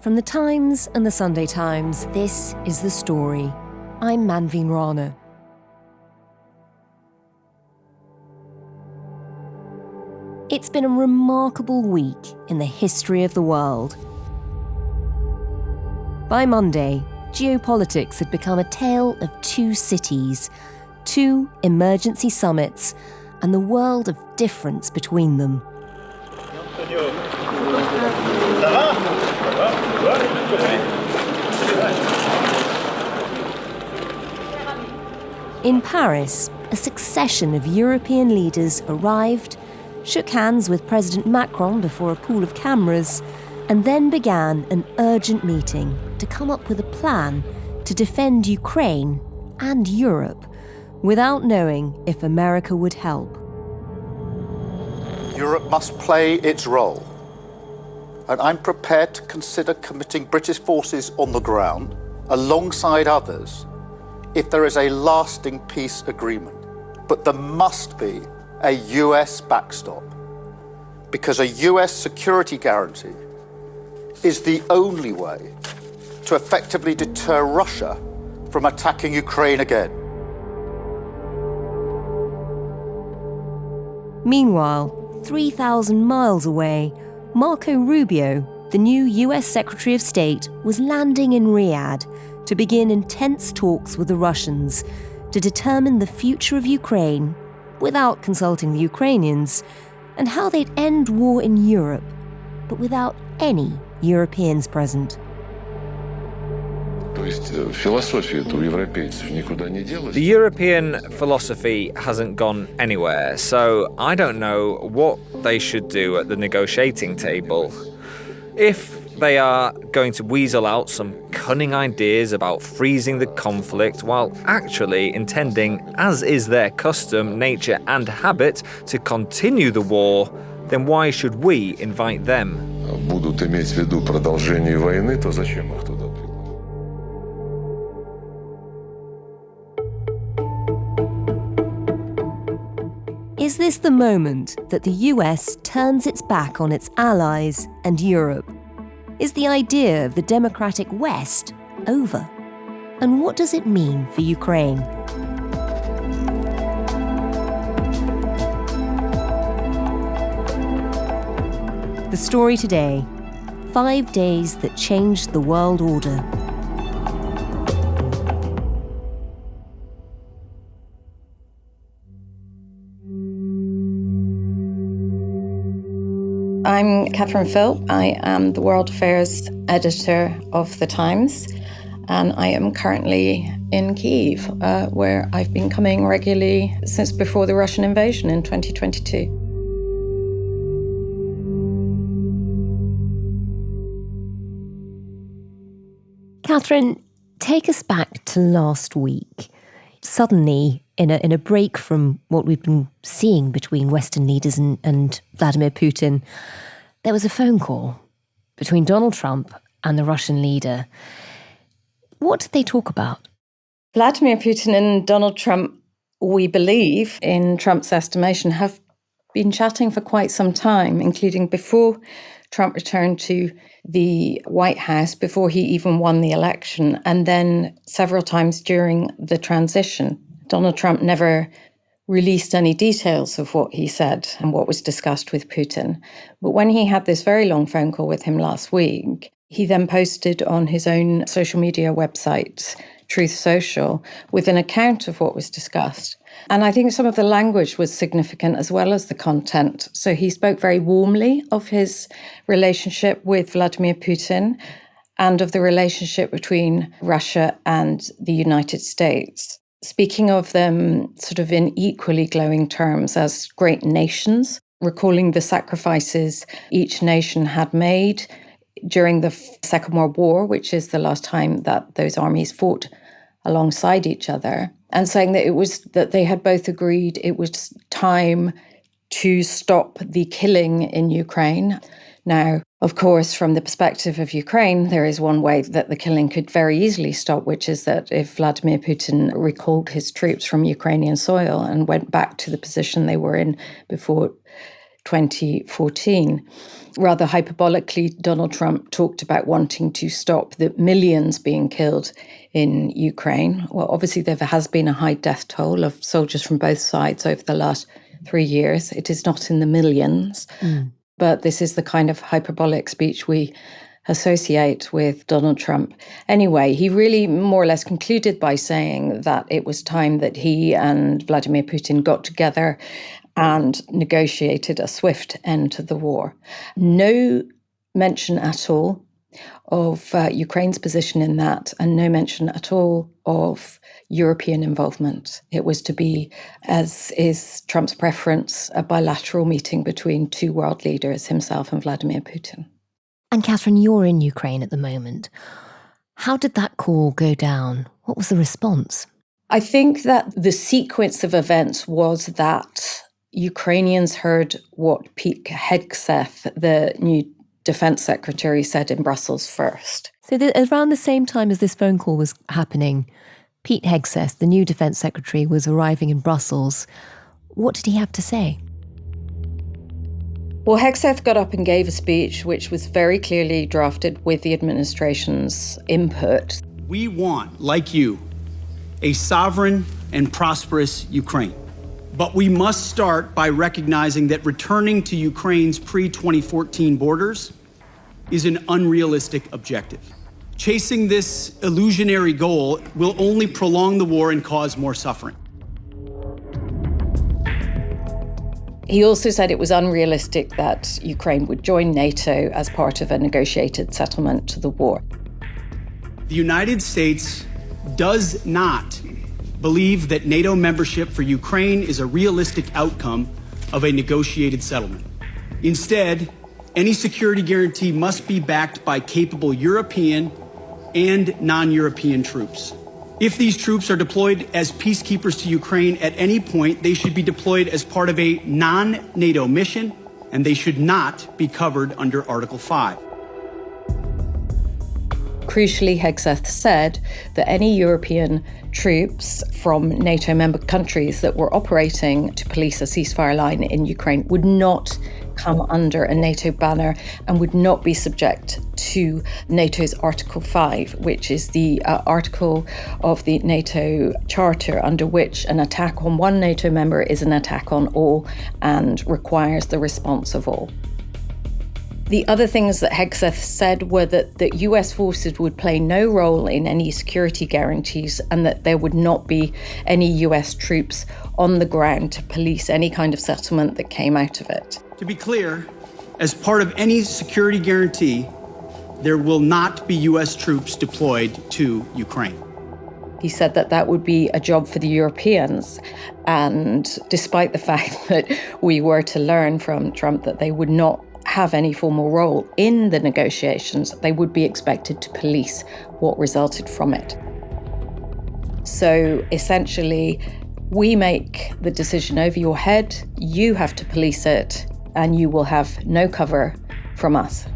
From the Times and the Sunday Times, this is The Story. I'm Manveen Rana. It's been a remarkable week in the history of the world. By Monday, geopolitics had become a tale of two cities, two emergency summits, and the world of difference between them. In Paris, a succession of European leaders arrived, shook hands with President Macron before a pool of cameras, and then began an urgent meeting to come up with a plan to defend Ukraine and Europe without knowing if America would help. Europe must play its role, and I'm prepared to consider committing British forces on the ground alongside others if there is a lasting peace agreement. But there must be a US backstop, because a US security guarantee is the only way to effectively deter Russia from attacking Ukraine again. Meanwhile, 3,000 miles away, Marco Rubio, the new US Secretary of State, was landing in Riyadh to begin intense talks with the Russians to determine the future of Ukraine without consulting the Ukrainians, and how they'd end war in Europe, but without any Europeans present. The European philosophy hasn't gone anywhere, so I don't know what they should do at the negotiating table. If they are going to weasel out some cunning ideas about freezing the conflict while actually intending, as is their custom, nature and habit, to continue the war, then why should we invite them? Будут иметь в виду продолжение войны, то зачем их туда приглашать? Is this the moment that the US turns its back on its allies and Europe? Is the idea of the democratic West over? And what does it mean for Ukraine? The story today: 5 days that changed the world order. I'm Catherine Philp. I am the World Affairs Editor of The Times, and I am currently in Kyiv, where I've been coming regularly since before the Russian invasion in 2022. Catherine, take us back to last week. Suddenly, in a break from what we've been seeing between Western leaders and Vladimir Putin, there was a phone call between Donald Trump and the Russian leader. What did they talk about? Vladimir Putin and Donald Trump, we believe, in Trump's estimation, have been chatting for quite some time, including before Trump returned to the White House, before he even won the election, and then several times during the transition. Donald Trump never released any details of what he said and what was discussed with Putin. But when he had this very long phone call with him last week, he then posted on his own social media website, Truth Social, with an account of what was discussed. And I think some of the language was significant as well as the content. So he spoke very warmly of his relationship with Vladimir Putin and of the relationship between Russia and the United States, speaking of them sort of in equally glowing terms as great nations, recalling the sacrifices each nation had made during the Second World War, which is the last time that those armies fought alongside each other, and saying that they had both agreed it was time to stop the killing in Ukraine. Now, of course, from the perspective of Ukraine, there is one way that the killing could very easily stop, which is that if Vladimir Putin recalled his troops from Ukrainian soil and went back to the position they were in before 2014. Rather hyperbolically, Donald Trump talked about wanting to stop the millions being killed in Ukraine. Well, obviously, there has been a high death toll of soldiers from both sides over the last 3 years. It is not in the millions, but this is the kind of hyperbolic speech we associate with Donald Trump. Anyway, he really more or less concluded by saying that it was time that he and Vladimir Putin got together and negotiated a swift end to the war. No mention at all of Ukraine's position in that, and no mention at all of European involvement. It was to be, as is Trump's preference, a bilateral meeting between two world leaders, himself and Vladimir Putin. And Catherine, you're in Ukraine at the moment. How did that call go down? What was the response? I think that the sequence of events was that Ukrainians heard what Pete Hegseth, the new defense secretary, said in Brussels first. So around the same time as this phone call was happening, Pete Hegseth, the new defense secretary, was arriving in Brussels. What did he have to say? Well, Hegseth got up and gave a speech which was very clearly drafted with the administration's input. We want, like you, a sovereign and prosperous Ukraine. But we must start by recognizing that returning to Ukraine's pre-2014 borders is an unrealistic objective. Chasing this illusionary goal will only prolong the war and cause more suffering. He also said it was unrealistic that Ukraine would join NATO as part of a negotiated settlement to the war. The United States does not believe that NATO membership for Ukraine is a realistic outcome of a negotiated settlement. Instead, any security guarantee must be backed by capable European and non-European troops. If these troops are deployed as peacekeepers to Ukraine at any point, they should be deployed as part of a non-NATO mission, and they should not be covered under Article 5. Crucially, Hegseth said that any European troops from NATO member countries that were operating to police a ceasefire line in Ukraine would not come under a NATO banner and would not be subject to NATO's Article 5, which is the article of the NATO Charter under which an attack on one NATO member is an attack on all and requires the response of all. The other things that Hegseth said were that the US forces would play no role in any security guarantees and that there would not be any US troops on the ground to police any kind of settlement that came out of it. To be clear, as part of any security guarantee, there will not be US troops deployed to Ukraine. He said that that would be a job for the Europeans. And despite the fact that we were to learn from Trump that they would not have any formal role in the negotiations, they would be expected to police what resulted from it. So essentially, we make the decision over your head, you have to police it, and you will have no cover from us.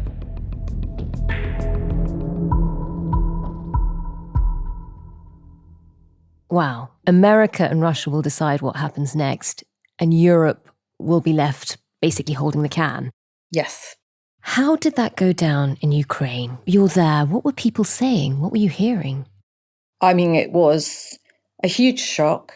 Wow. America and Russia will decide what happens next, and Europe will be left basically holding the can. Yes. How did that go down in Ukraine? You're there. What were people saying? What were you hearing? I mean, it was a huge shock.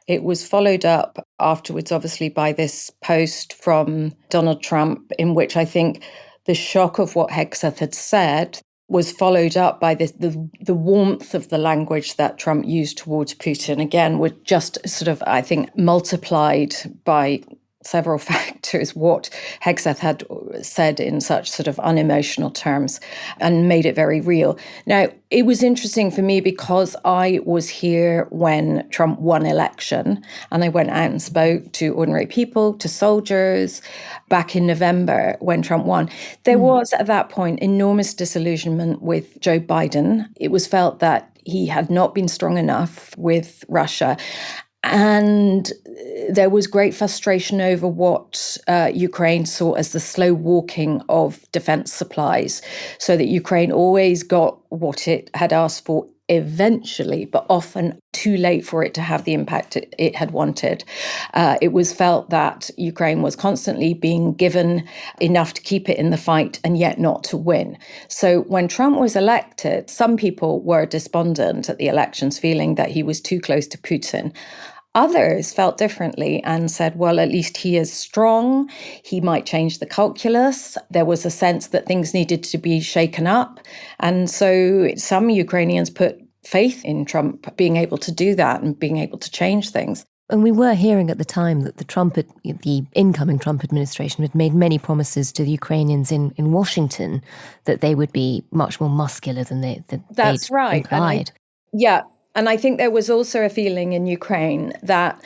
It was followed up afterwards, obviously, by this post from Donald Trump, in which I think the shock of what Hegseth had said was followed up by the warmth of the language that Trump used towards Putin. Again, was just sort of, I think, multiplied by several factors what Hegseth had said in such sort of unemotional terms and made it very real. Now, it was interesting for me because I was here when Trump won election and I went out and spoke to ordinary people, to soldiers back in November when Trump won. There was at that point enormous disillusionment with Joe Biden. It was felt that he had not been strong enough with Russia. And there was great frustration over what Ukraine saw as the slow walking of defense supplies, so that Ukraine always got what it had asked for eventually, but often too late for it to have the impact it had wanted. It was felt that Ukraine was constantly being given enough to keep it in the fight and yet not to win. So when Trump was elected, some people were despondent at the elections, feeling that he was too close to Putin. Others felt differently and said, well, at least he is strong. He might change the calculus. There was a sense that things needed to be shaken up. And so some Ukrainians put faith in Trump being able to do that and being able to change things. And we were hearing at the time that the incoming Trump administration had made many promises to the Ukrainians in Washington that they would be much more muscular than That's they'd right. implied. And I think there was also a feeling in Ukraine that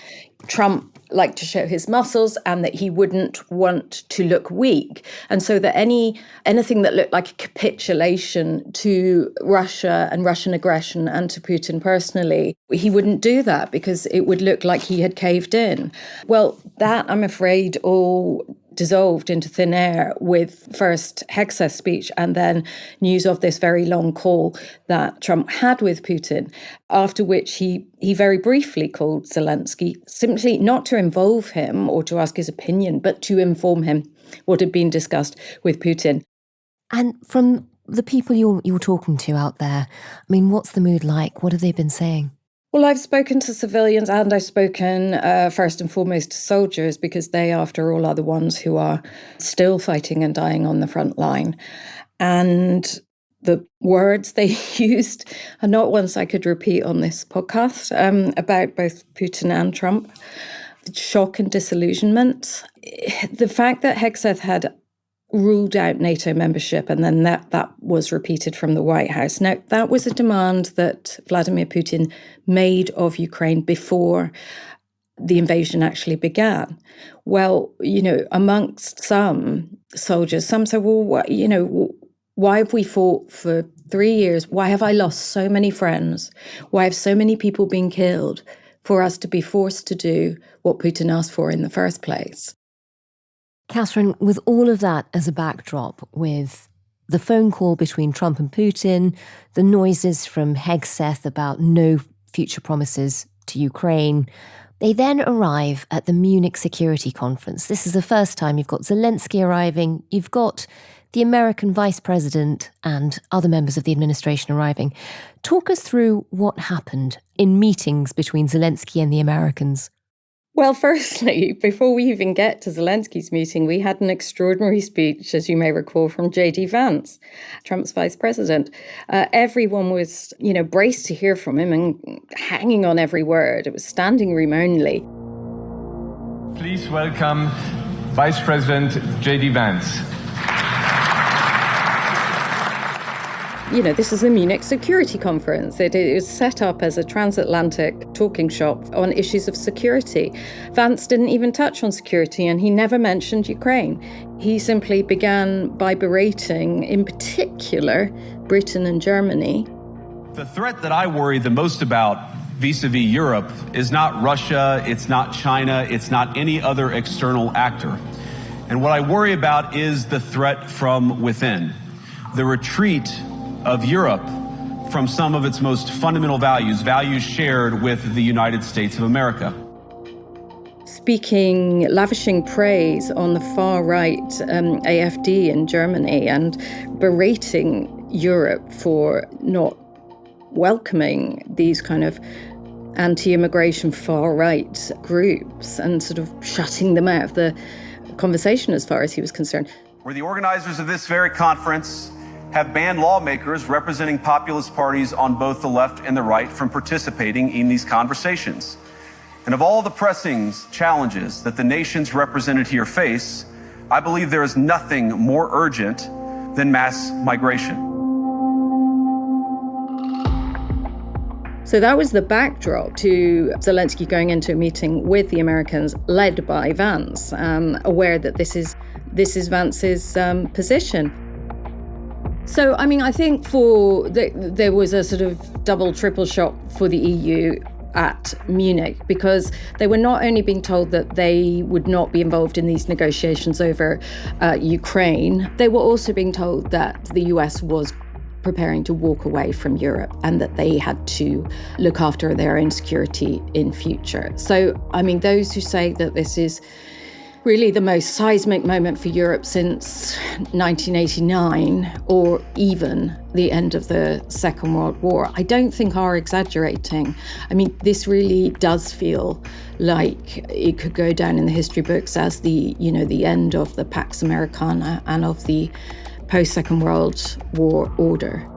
Trump liked to show his muscles and that he wouldn't want to look weak. And so that anything that looked like a capitulation to Russia and Russian aggression and to Putin personally, he wouldn't do that because it would look like he had caved in. Well, that, I'm afraid, all dissolved into thin air with first Hegseth's speech and then news of this very long call that Trump had with Putin, after which he very briefly called Zelensky, simply not to involve him or to ask his opinion, but to inform him what had been discussed with Putin. And from the people you're talking to out there, I mean, what's the mood like? What have they been saying? Well, I've spoken to civilians and I've spoken first and foremost to soldiers because they, after all, are the ones who are still fighting and dying on the front line. And the words they used are not ones I could repeat on this podcast about both Putin and Trump. Shock and disillusionment. The fact that Hegseth had ruled out NATO membership, and then that was repeated from the White House. Now, that was a demand that Vladimir Putin made of Ukraine before the invasion actually began. Well, amongst some soldiers, some said, well, why have we fought for 3 years? Why have I lost so many friends? Why have so many people been killed for us to be forced to do what Putin asked for in the first place? Catherine, with all of that as a backdrop, with the phone call between Trump and Putin, the noises from Hegseth about no future promises to Ukraine, they then arrive at the Munich Security Conference. This is the first time you've got Zelensky arriving, you've got the American Vice President and other members of the administration arriving. Talk us through what happened in meetings between Zelensky and the Americans. Well, firstly, before we even get to Zelensky's meeting, we had an extraordinary speech, as you may recall, from J.D. Vance, Trump's vice president. Everyone was, braced to hear from him and hanging on every word. It was standing room only. Please welcome Vice President J.D. Vance. This is the Munich Security Conference. It is set up as a transatlantic talking shop on issues of security. Vance didn't even touch on security, and he never mentioned Ukraine. He simply began by berating, in particular, Britain and Germany. The threat that I worry the most about vis-a-vis Europe is not Russia, it's not China, it's not any other external actor. And what I worry about is the threat from within, the retreat of Europe from some of its most fundamental values shared with the United States of America. Lavishing praise on the far right AfD in Germany and berating Europe for not welcoming these kind of anti-immigration far right groups and sort of shutting them out of the conversation as far as he was concerned. Where the organizers of this very conference have banned lawmakers representing populist parties on both the left and the right from participating in these conversations. And of all the pressing challenges that the nations represented here face, I believe there is nothing more urgent than mass migration. So that was the backdrop to Zelensky going into a meeting with the Americans, led by Vance, aware that this is Vance's position. So, I think there was a sort of double, triple shock for the EU at Munich, because they were not only being told that they would not be involved in these negotiations over Ukraine, they were also being told that the US was preparing to walk away from Europe and that they had to look after their own security in future. So, I mean, those who say that this is really the most seismic moment for Europe since 1989 or even the end of the Second World War, I don't think are exaggerating. I mean, this really does feel like it could go down in the history books as the end of the Pax Americana and of the post-Second World War order.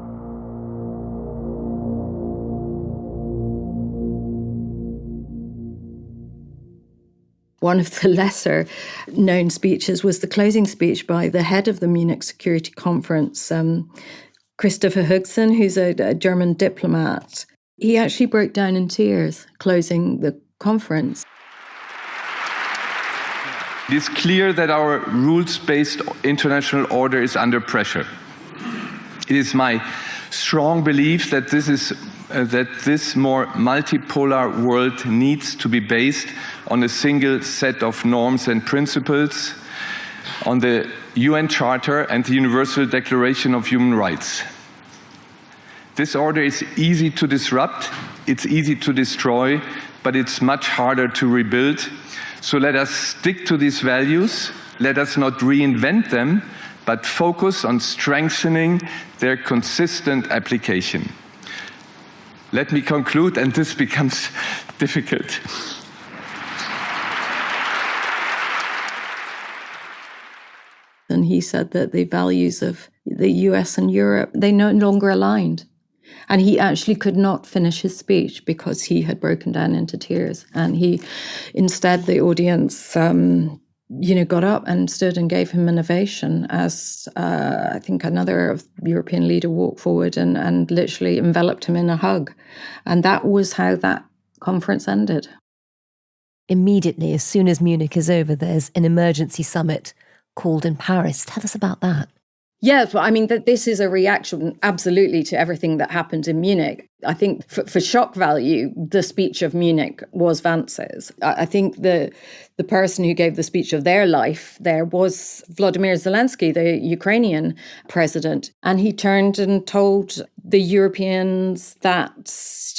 One of the lesser known speeches was the closing speech by the head of the Munich Security Conference, Christopher Hugson, who's a German diplomat. He actually broke down in tears closing the conference. It is clear that our rules-based international order is under pressure. It is my strong belief that this more multipolar world needs to be based on a single set of norms and principles, on the UN Charter and the Universal Declaration of Human Rights. This order is easy to disrupt, it's easy to destroy, but it's much harder to rebuild. So let us stick to these values, let us not reinvent them, but focus on strengthening their consistent application. Let me conclude, and this becomes difficult. And he said that the values of the US and Europe, they no longer aligned. And he actually could not finish his speech because he had broken down into tears. And instead, the audience, got up and stood and gave him an ovation as I think another European leader walked forward and literally enveloped him in a hug. And that was how that conference ended. Immediately, as soon as Munich is over, there's an emergency summit called in Paris. Tell us about that. Yeah, well, I mean, this is a reaction absolutely to everything that happened in Munich. I think for shock value, the speech of Munich was Vance's. I think the person who gave the speech of their life there was Volodymyr Zelensky, the Ukrainian president. And he turned and told the Europeans that,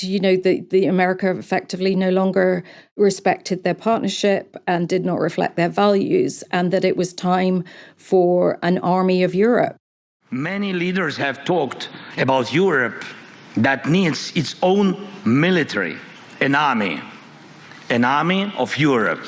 the America effectively no longer respected their partnership and did not reflect their values, and that it was time for an army of Europe. Many leaders have talked about Europe that needs its own military, an army of Europe.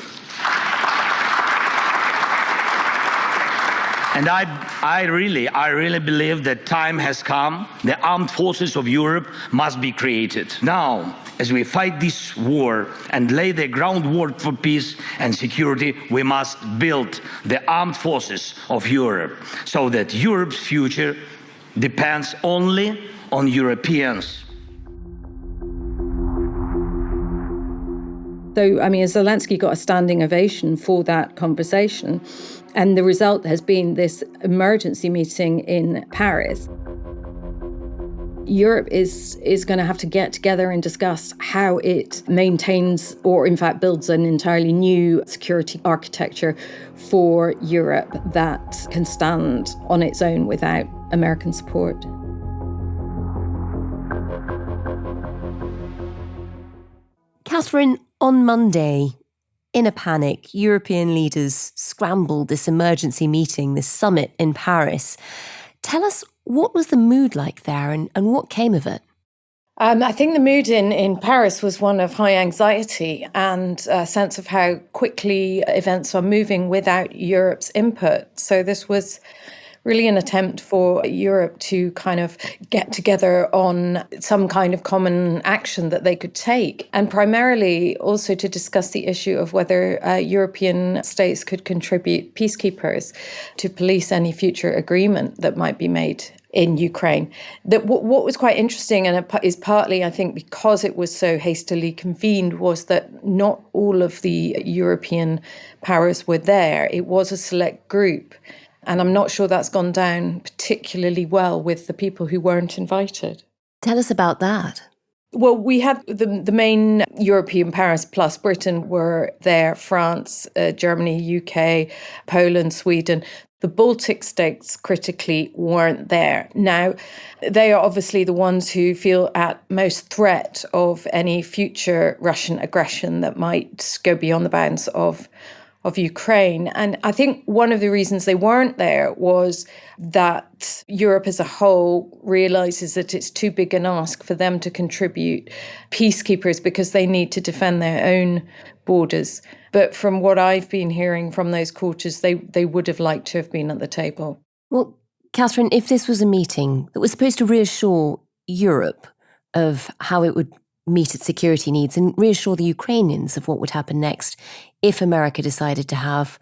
And I really believe that time has come. The armed forces of Europe must be created. Now, as we fight this war and lay the groundwork for peace and security, we must build the armed forces of Europe so that Europe's future depends only on Europeans. So, I mean, Zelensky got a standing ovation for that conversation. And the result has been this emergency meeting in Paris. Europe is going to have to get together and discuss how it maintains or, in fact, builds an entirely new security architecture for Europe that can stand on its own without American support. Catherine, on Monday, in a panic, European leaders scrambled this emergency meeting, this summit in Paris. Tell us, what was the mood like there and what came of it? I think the mood in Paris was one of high anxiety and a sense of how quickly events are moving without Europe's input. So this was really an attempt for Europe to kind of get together on some kind of common action that they could take, and primarily also to discuss the issue of whether European states could contribute peacekeepers to police any future agreement that might be made in Ukraine. What was quite interesting, and it is partly, I think, because it was so hastily convened, was that not all of the European powers were there. It was a select group. And I'm not sure that's gone down particularly well with the people who weren't invited. Tell us about that. Well, we had the main European powers plus Britain were there, France, Germany, UK, Poland, Sweden. The Baltic states critically weren't there. Now, they are obviously the ones who feel at most threat of any future Russian aggression that might go beyond the bounds of Ukraine. And I think one of the reasons they weren't there was that Europe as a whole realizes that it's too big an ask for them to contribute peacekeepers because they need to defend their own borders. But from what I've been hearing from those quarters, they would have liked to have been at the table. Well, Catherine, if this was a meeting that was supposed to reassure Europe of how it would meet its security needs and reassure the Ukrainians of what would happen next if America decided to have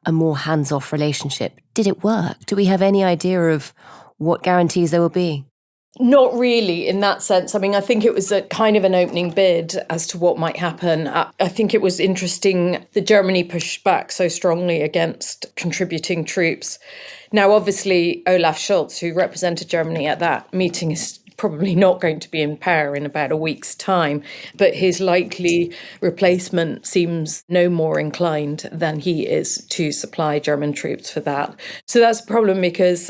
a more hands-off relationship, did it work? Do we have any idea of what guarantees there will be? Not really in that sense. I mean, I think it was a kind of an opening bid as to what might happen. I think it was interesting that Germany pushed back so strongly against contributing troops. Now, obviously, Olaf Scholz, who represented Germany at that meeting, is probably not going to be in power in about a week's time, but his likely replacement seems no more inclined than he is to supply German troops for that. So that's a problem because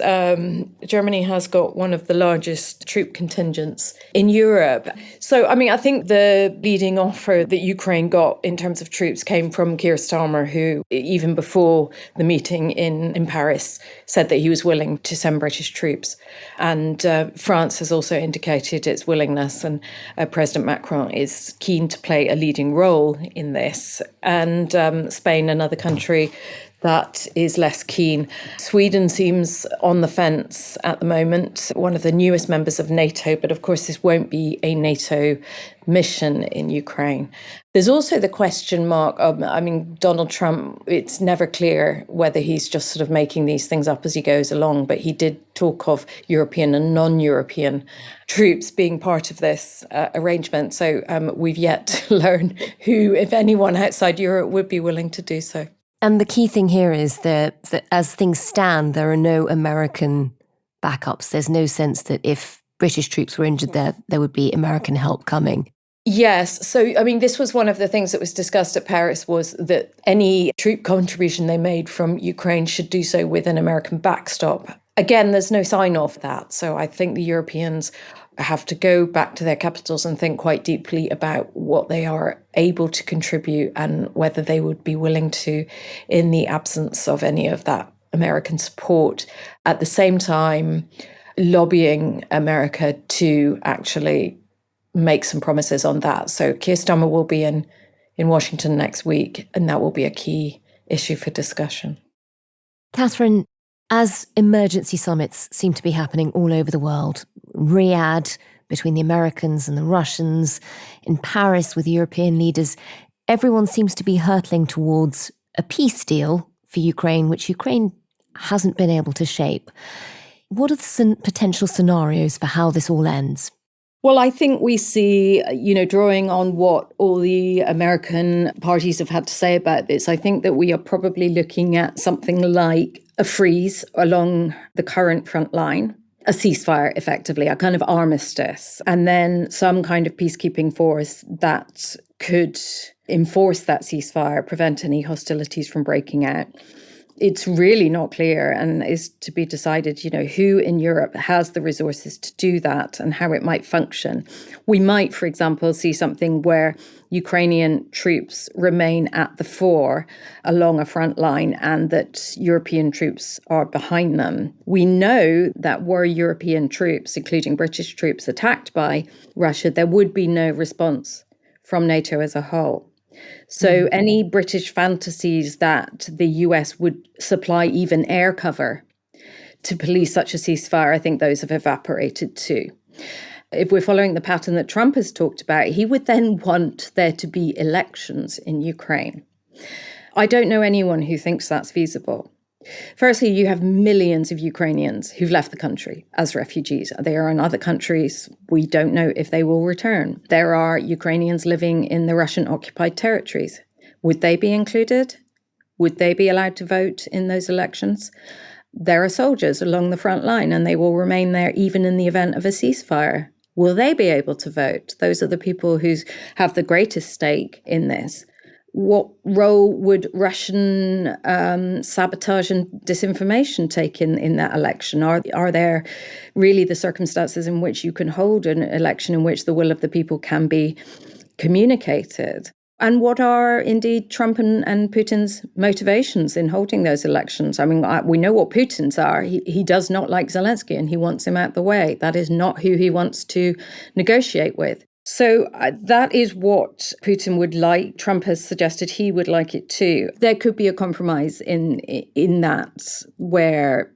Germany has got one of the largest troop contingents in Europe. So, I mean, I think the leading offer that Ukraine got in terms of troops came from Keir Starmer, who even before the meeting in Paris said that he was willing to send British troops. And France has also indicated its willingness, and President Macron is keen to play a leading role in this. And Spain, another country that is less keen. Sweden seems on the fence at the moment, one of the newest members of NATO, but of course this won't be a NATO mission in Ukraine. There's also the question mark of, Donald Trump, it's never clear whether he's just sort of making these things up as he goes along, but he did talk of European and non-European troops being part of this arrangement. So we've yet to learn who, if anyone outside Europe, would be willing to do so. And the key thing here is that as things stand, there are no American backups. There's no sense that if British troops were injured there would be American help coming. Yes. So, this was one of the things that was discussed at Paris, was that any troop contribution they made from Ukraine should do so with an American backstop. Again, there's no sign of that. So I think the Europeans have to go back to their capitals and think quite deeply about what they are able to contribute and whether they would be willing to in the absence of any of that American support. At the same time, lobbying America to actually make some promises on that. So Keir Starmer will be in Washington next week, and that will be a key issue for discussion. Catherine, as emergency summits seem to be happening all over the world, Riyadh between the Americans and the Russians, in Paris with European leaders, everyone seems to be hurtling towards a peace deal for Ukraine, which Ukraine hasn't been able to shape. What are the potential scenarios for how this all ends? Well, I think we see, drawing on what all the American parties have had to say about this, I think that we are probably looking at something like a freeze along the current front line, a ceasefire, effectively, a kind of armistice, and then some kind of peacekeeping force that could enforce that ceasefire, prevent any hostilities from breaking out. It's really not clear and is to be decided, who in Europe has the resources to do that and how it might function. We might, for example, see something where Ukrainian troops remain at the fore along a front line and that European troops are behind them. We know that were European troops, including British troops, attacked by Russia, there would be no response from NATO as a whole. So any British fantasies that the US would supply even air cover to police such a ceasefire, I think those have evaporated too. If we're following the pattern that Trump has talked about, he would then want there to be elections in Ukraine. I don't know anyone who thinks that's feasible. Firstly, you have millions of Ukrainians who've left the country as refugees. They are in other countries. We don't know if they will return. There are Ukrainians living in the Russian-occupied territories. Would they be included? Would they be allowed to vote in those elections? There are soldiers along the front line, and they will remain there even in the event of a ceasefire. Will they be able to vote? Those are the people who have the greatest stake in this. What role would Russian sabotage and disinformation take in that election? Are there really the circumstances in which you can hold an election in which the will of the people can be communicated? And what are indeed Trump and Putin's motivations in holding those elections? I mean, we know what Putin's are. He does not like Zelensky and he wants him out the way. That is not who he wants to negotiate with. So that is what Putin would like. Trump has suggested he would like it too. There could be a compromise in that where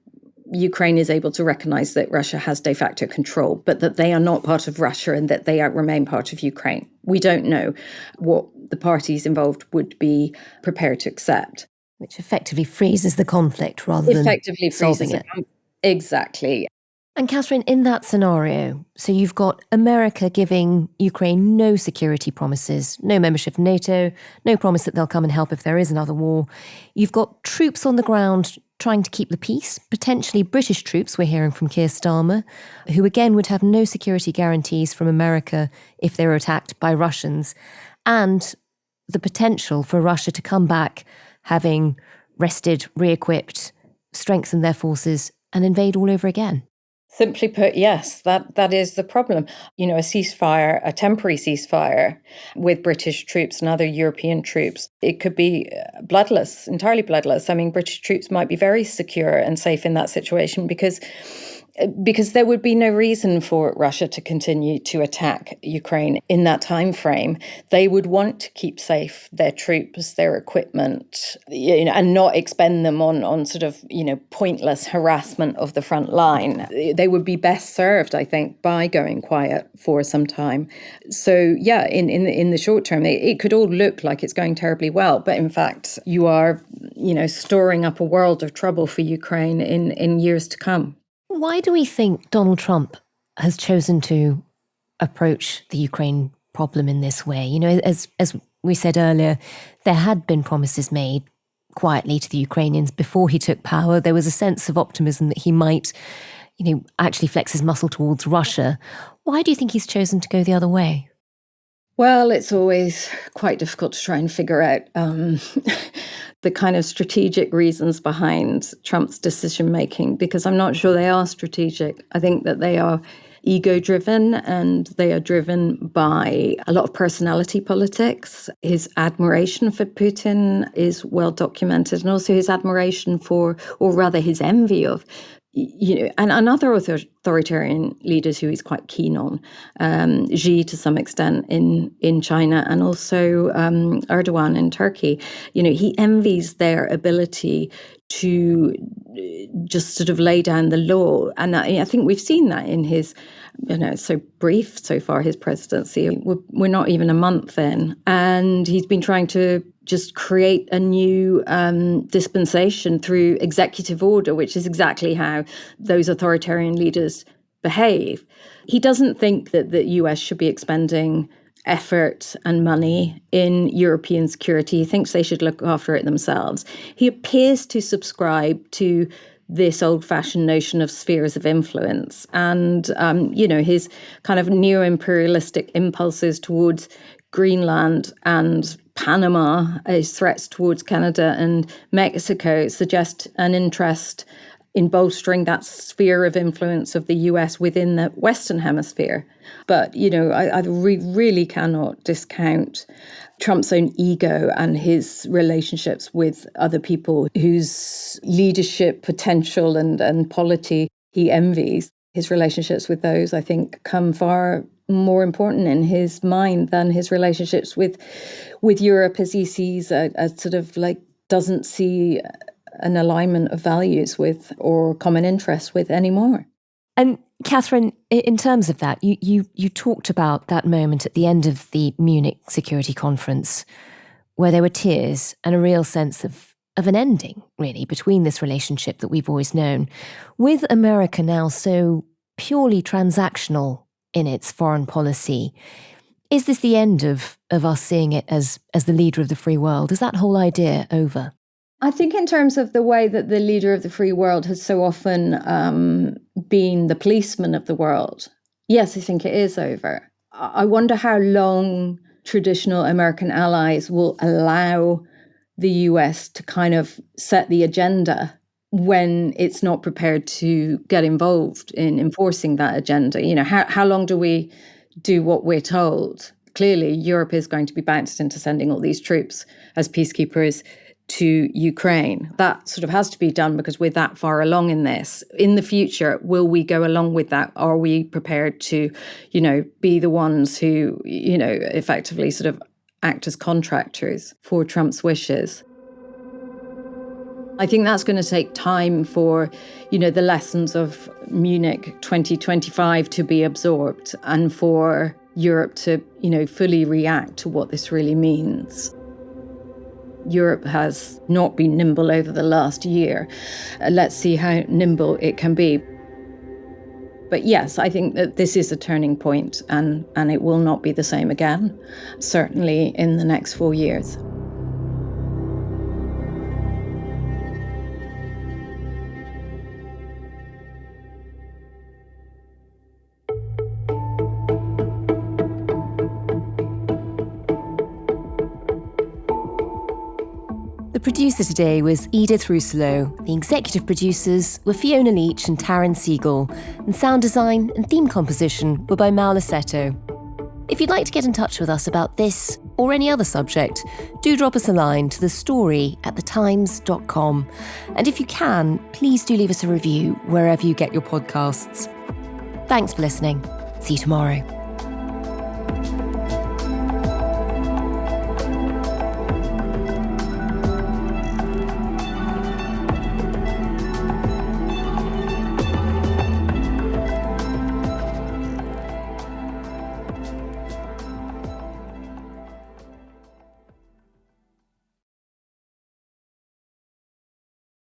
Ukraine is able to recognize that Russia has de facto control, but that they are not part of Russia and that they remain part of Ukraine. We don't know what the parties involved would be prepared to accept. Which effectively freezes the conflict rather than solving it. Exactly. And Catherine, in that scenario, so you've got America giving Ukraine no security promises, no membership of NATO, no promise that they'll come and help if there is another war. You've got troops on the ground trying to keep the peace, potentially British troops, we're hearing from Keir Starmer, who again would have no security guarantees from America if they were attacked by Russians, and the potential for Russia to come back having rested, re-equipped, strengthened their forces and invade all over again. Simply put, yes, that is the problem. You know, a temporary ceasefire with British troops and other European troops, it could be bloodless, entirely bloodless. I mean, British troops might be very secure and safe in that situation because there would be no reason for Russia to continue to attack Ukraine in that time frame. They would want to keep safe their troops, their equipment, and not expend them on sort of, pointless harassment of the front line. They would be best served, I think, by going quiet for some time. So, yeah, in the short term, it could all look like it's going terribly well, but in fact, you are, storing up a world of trouble for Ukraine in years to come. Why do we think Donald Trump has chosen to approach the Ukraine problem in this way? As we said earlier, there had been promises made quietly to the Ukrainians before he took power. There was a sense of optimism that he might, actually flex his muscle towards Russia. Why do you think he's chosen to go the other way? Well, it's always quite difficult to try and figure out the kind of strategic reasons behind Trump's decision-making, because I'm not sure they are strategic. I think that they are ego-driven and they are driven by a lot of personality politics. His admiration for Putin is well documented, and also his admiration for, or rather his envy of, and other authoritarian leaders who he's quite keen on, Xi to some extent in China, and also Erdogan in Turkey. He envies their ability to just sort of lay down the law. And I think we've seen that in his, so brief so far, his presidency. We're not even a month in. And he's been trying to just create a new dispensation through executive order, which is exactly how those authoritarian leaders behave. He doesn't think that the US should be expending effort and money in European security. He thinks they should look after it themselves. He appears to subscribe to this old-fashioned notion of spheres of influence and, his kind of neo-imperialistic impulses towards Greenland and Panama, his threats towards Canada and Mexico suggest an interest in bolstering that sphere of influence of the US within the Western Hemisphere. But, I really cannot discount Trump's own ego and his relationships with other people whose leadership potential and polity he envies. His relationships with those, I think, come far more important in his mind than his relationships with Europe, as he sees a sort of doesn't see an alignment of values with or common interests with anymore. And Catherine, in terms of that, you talked about that moment at the end of the Munich Security Conference where there were tears and a real sense of an ending, really, between this relationship that we've always known. With America now so purely transactional in its foreign policy, is this the end of us seeing it as the leader of the free world? Is that whole idea over? I think in terms of the way that the leader of the free world has so often been the policeman of the world, Yes, I think it is over. I wonder how long traditional American allies will allow the US to kind of set the agenda when it's not prepared to get involved in enforcing that agenda. You know, how long do we do what we're told? Clearly, Europe is going to be bounced into sending all these troops as peacekeepers to Ukraine. That sort of has to be done because we're that far along in this. In the future, will we go along with that? Are we prepared to, be the ones who, effectively sort of act as contractors for Trump's wishes? I think that's going to take time for, the lessons of Munich 2025 to be absorbed and for Europe to, fully react to what this really means. Europe has not been nimble over the last year. Let's see how nimble it can be. But yes, I think that this is a turning point and it will not be the same again, certainly in the next 4 years. The producer today was Edith Rousselot. The executive producers were Fiona Leach and Taryn Siegel. And sound design and theme composition were by Mal Lassetto. If you'd like to get in touch with us about this or any other subject, do drop us a line to thestory@thetimes.com. And if you can, please do leave us a review wherever you get your podcasts. Thanks for listening. See you tomorrow.